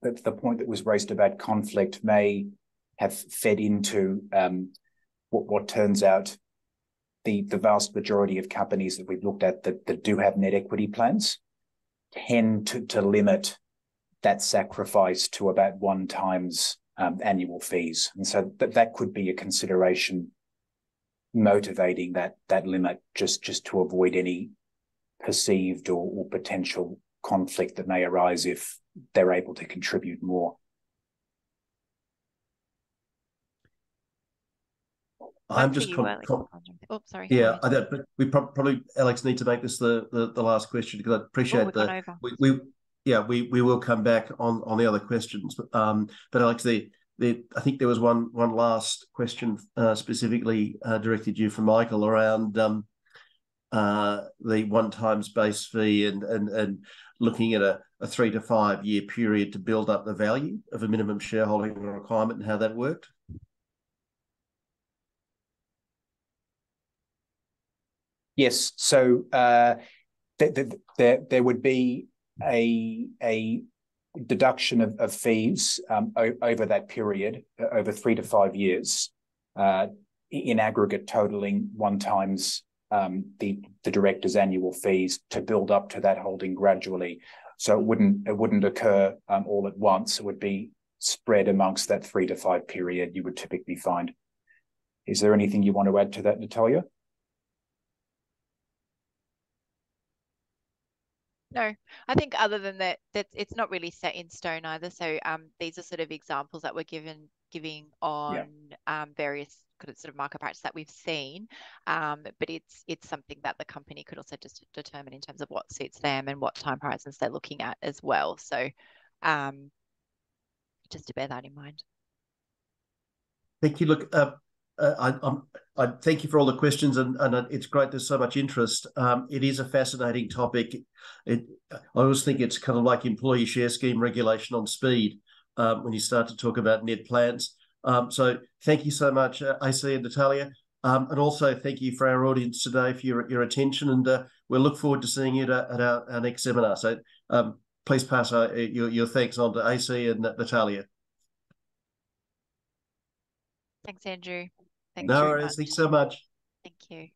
the point that was raised about conflict may have fed into what turns out the vast majority of companies that we've looked at that do have net equity plans tend to limit that sacrifice to about 1 times annual fees. And so that could be a consideration motivating that limit just to avoid any perceived or potential conflict that may arise if they're able to contribute more. I'm just sorry. Yeah, but we probably, Alex, need to make this the last question, because I appreciate we will come back on the other questions. But Alex, I think there was one last question specifically directed to you from Michael around the 1 times base fee and looking at a 3 to 5 year period to build up the value of a minimum shareholding requirement and how that worked. Yes, so there would be a deduction of fees over that period, over 3 to 5 years, in aggregate totaling 1 times the director's annual fees to build up to that holding gradually. So it wouldn't occur all at once. It would be spread amongst that 3 to 5 period you would typically find. Is there anything you want to add to that, Natalia? No, I think other than that it's not really set in stone either. So these are sort of examples that we're giving on various sort of market practice that we've seen, but it's something that the company could also just determine in terms of what suits them and what time horizons they're looking at as well. So just to bear that in mind. Thank you. Look, I thank you for all the questions, and it's great there's so much interest. It is a fascinating topic. I always think it's kind of like employee share scheme regulation on speed when you start to talk about NED plans. So thank you so much, AC and Natalia. And also thank you for our audience today for your attention, and we'll look forward to seeing you at our next seminar. So please pass your thanks on to AC and Natalia. Thanks, Andrew. Thanks no worries. Thanks so much. Thank you.